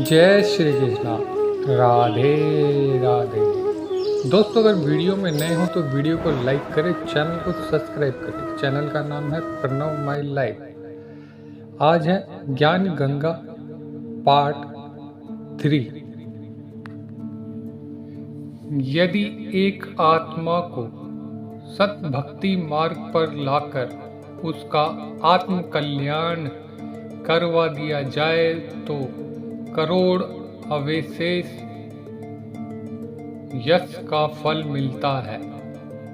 जय श्री कृष्णा। राधे राधे। दोस्तों, अगर वीडियो में नए हो तो वीडियो को लाइक करें, चैनल को सब्सक्राइब करें। चैनल का नाम है प्रणव माई लाइफ। आज है ज्ञान गंगा पार्ट 3। यदि एक आत्मा को सत भक्ति मार्ग पर लाकर उसका आत्म कल्याण करवा दिया जाए तो करोड़ अवशेष यश का फल मिलता है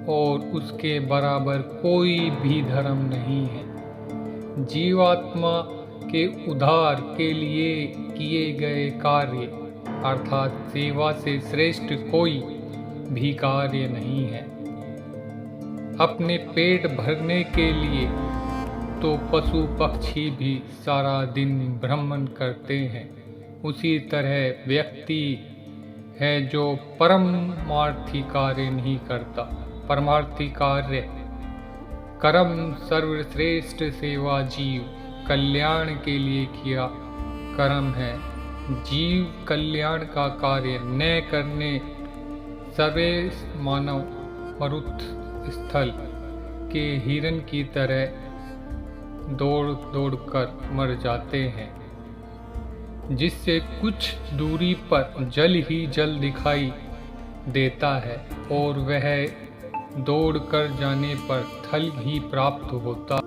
और उसके बराबर कोई भी धर्म नहीं है। जीवात्मा के उद्धार के लिए किए गए कार्य अर्थात सेवा से श्रेष्ठ कोई भी कार्य नहीं है। अपने पेट भरने के लिए तो पशु पक्षी भी सारा दिन भ्रमण करते हैं, उसी तरह व्यक्ति है जो परमार्थी कार्य नहीं करता। परमार्थी कार्य कर्म सर्वश्रेष्ठ सेवा जीव कल्याण के लिए किया कर्म है। जीव कल्याण का कार्य न करने सर्वे मानव मरुत स्थल के हिरण की तरह दौड़ दौड़ कर मर जाते हैं, जिससे कुछ दूरी पर जल ही जल दिखाई देता है और वह दौड़ कर जाने पर थल ही प्राप्त होता।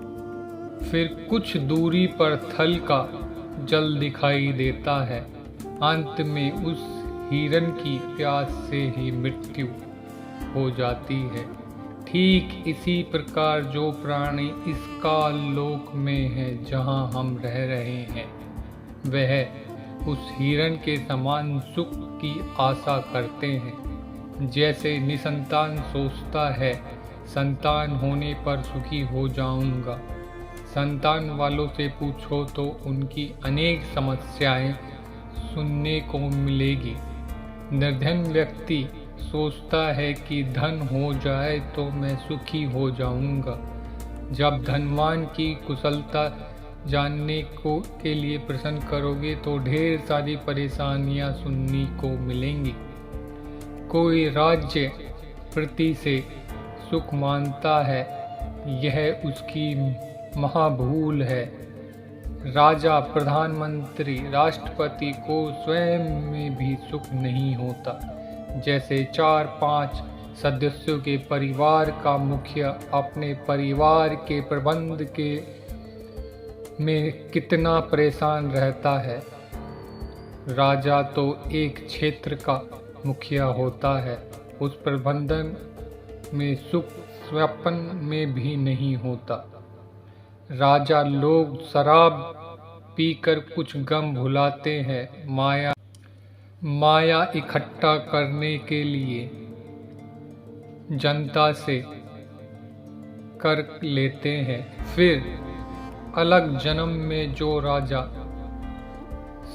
फिर कुछ दूरी पर थल का जल दिखाई देता है। अंत में उस हिरण की प्यास से ही मृत्यु हो जाती है। ठीक इसी प्रकार जो प्राणी इस काल लोक में है जहाँ हम रह रहे हैं, वह उस हिरण के समान सुख की आशा करते हैं। जैसे निसंतान सोचता है संतान होने पर सुखी हो जाऊंगा। संतान वालों से पूछो तो उनकी अनेक समस्याएं सुनने को मिलेगी। निर्धन व्यक्ति सोचता है कि धन हो जाए तो मैं सुखी हो जाऊंगा। जब धनवान की कुशलता जानने के लिए प्रश्न करोगे तो ढेर सारी परेशानियां सुनने को मिलेंगी। कोई राज्य प्रति से सुख मानता है, यह उसकी महाभूल है। राजा, प्रधानमंत्री, राष्ट्रपति को स्वयं में भी सुख नहीं होता। जैसे 4-5 सदस्यों के परिवार का मुखिया अपने परिवार के प्रबंध के में कितना परेशान रहता है, राजा तो एक क्षेत्र का मुखिया होता है, उस प्रबंधन में सुख स्वप्न में भी नहीं होता। राजा लोग शराब पीकर कुछ गम भुलाते हैं, माया इकट्ठा करने के लिए जनता से कर लेते हैं। फिर अलग जन्म में जो राजा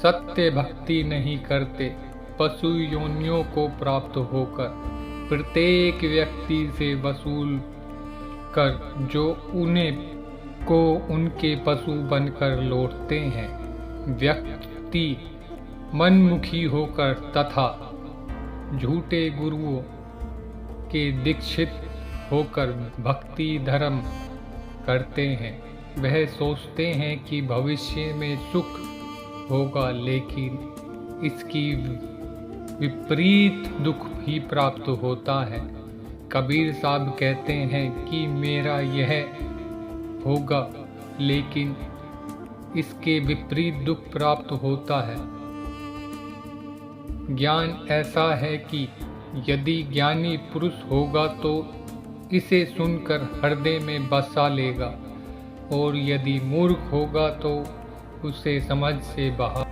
सत्य भक्ति नहीं करते, पशु योनियों को प्राप्त होकर प्रत्येक व्यक्ति से वसूल कर जो उन्हें को उनके पशु बनकर लौटते हैं। व्यक्ति मनमुखी होकर तथा झूठे गुरुओं के दीक्षित होकर भक्ति धर्म करते हैं। वह सोचते हैं कि भविष्य में सुख होगा, लेकिन इसकी विपरीत दुख ही प्राप्त होता है। कबीर साहब कहते हैं कि मेरा यह होगा, लेकिन इसके विपरीत दुख प्राप्त होता है। ज्ञान ऐसा है कि यदि ज्ञानी पुरुष होगा तो इसे सुनकर हृदय में बसा लेगा, और यदि मूर्ख होगा तो उसे समझ से बाहर।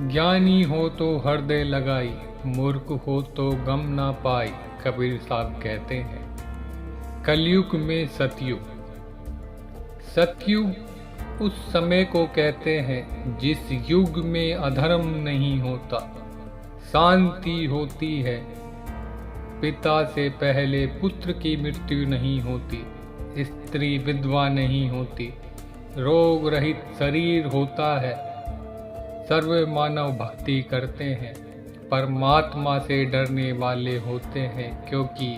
ज्ञानी हो तो हृदय लगाई, मूर्ख हो तो गम ना पाई, कबीर साहब कहते हैं। कलयुग में सतयुग। सतयुग उस समय को कहते हैं जिस युग में अधर्म नहीं होता, शांति होती है। पिता से पहले पुत्र की मृत्यु नहीं होती, स्त्री विधवा नहीं होती, रोग रहित शरीर होता है। सर्व मानव भक्ति करते हैं, परमात्मा से डरने वाले होते हैं, क्योंकि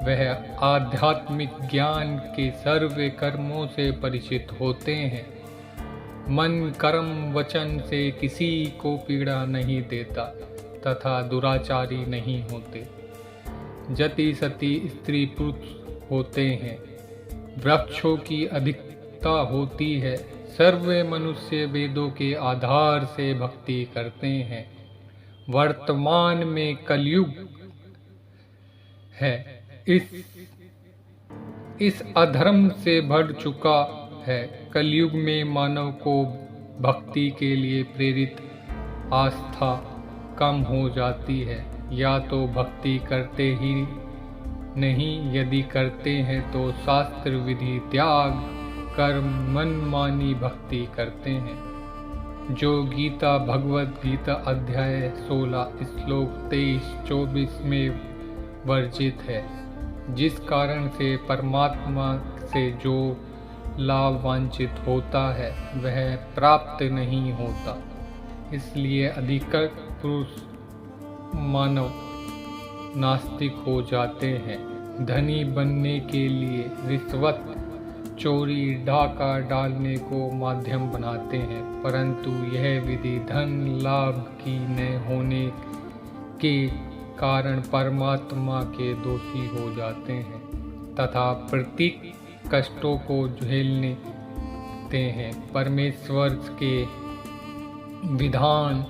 वह आध्यात्मिक ज्ञान के सर्व कर्मों से परिचित होते हैं। मन कर्म वचन से किसी को पीड़ा नहीं देता तथा दुराचारी नहीं होते। जति सती स्त्री पुरुष होते हैं, वृक्षों की अधिकता होती है। सर्व मनुष्य वेदों के आधार से भक्ति करते हैं। वर्तमान में कलयुग है, इस अधर्म से भर चुका है। कलयुग में मानव को भक्ति के लिए प्रेरित आस्था कम हो जाती है, या तो भक्ति करते ही नहीं, यदि करते हैं तो शास्त्र विधि त्याग कर मनमानी भक्ति करते हैं। जो गीता भगवत गीता अध्याय 16 श्लोक 23-24 में वर्जित है, जिस कारण से परमात्मा से जो लाभ वांछित होता है वह प्राप्त नहीं होता। इसलिए अधिकतर पुरुष मानव नास्तिक हो जाते हैं। धनी बनने के लिए रिश्वत, चोरी, डाका डालने को माध्यम बनाते हैं, परंतु यह विधि धन लाभ की न होने के कारण परमात्मा के दोषी हो जाते हैं तथा प्रतीक कष्टों को झेलने देते हैं। परमेश्वर के विधान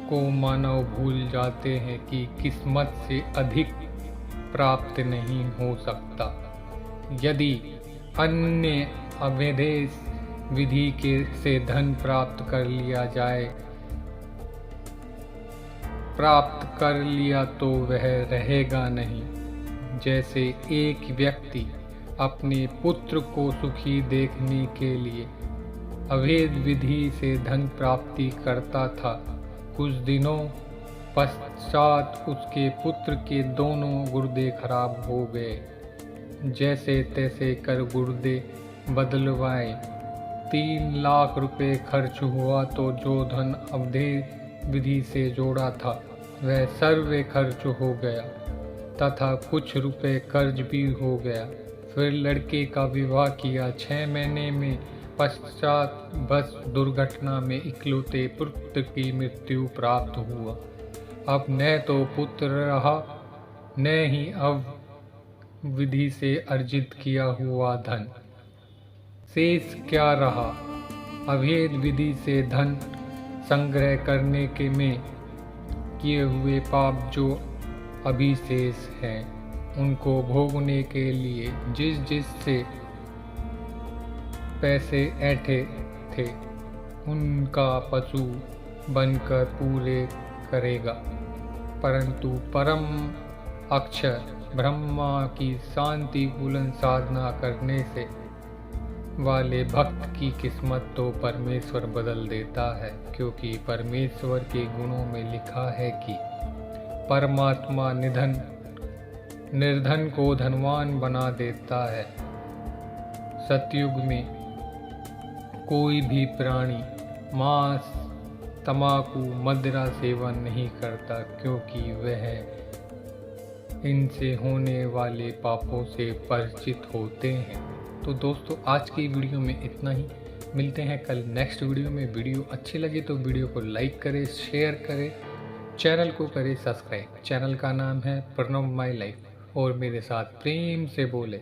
को मानव भूल जाते हैं कि किस्मत से अधिक प्राप्त नहीं हो सकता। यदि अन्य अवैध विधि से धन प्राप्त कर लिया तो वह रहेगा नहीं। जैसे एक व्यक्ति अपने पुत्र को सुखी देखने के लिए अवैध विधि से धन प्राप्ति करता था, कुछ दिनों पश्चात उसके पुत्र के दोनों गुर्दे खराब हो गए। जैसे तैसे कर गुर्दे बदलवाए, 3 लाख रुपए खर्च हुआ तो जो धन अवैध विधि से जोड़ा था वह सर्व खर्च हो गया तथा कुछ रुपए कर्ज भी हो गया। फिर लड़के का विवाह किया। 6 महीने में पश्चात बस दुर्घटना में इकलौते पुत्र की मृत्यु प्राप्त हुआ। अब न तो पुत्र रहा, न ही अब विधि से अर्जित किया हुआ धन। शेष क्या रहा? अवैध विधि से धन संग्रह करने के में किए हुए पाप जो अभी शेष हैं, उनको भोगने के लिए जिससे पैसे ऐंठे थे उनका पशु बनकर पूरे करेगा। परंतु परम अक्षर ब्रह्मा की शांति पूर्ण साधना करने से वाले भक्त की किस्मत तो परमेश्वर बदल देता है, क्योंकि परमेश्वर के गुणों में लिखा है कि परमात्मा निर्धन को धनवान बना देता है। सतयुग में कोई भी प्राणी मांस, तंबाकू, मदिरा सेवन नहीं करता, क्योंकि वह इनसे होने वाले पापों से परिचित होते हैं। तो दोस्तों, आज की वीडियो में इतना ही। मिलते हैं कल नेक्स्ट वीडियो में। वीडियो अच्छी लगी तो वीडियो को लाइक करें, शेयर करें, चैनल को करें सब्सक्राइब। चैनल का नाम है प्रणव माई लाइफ, और मेरे साथ प्रेम से बोले।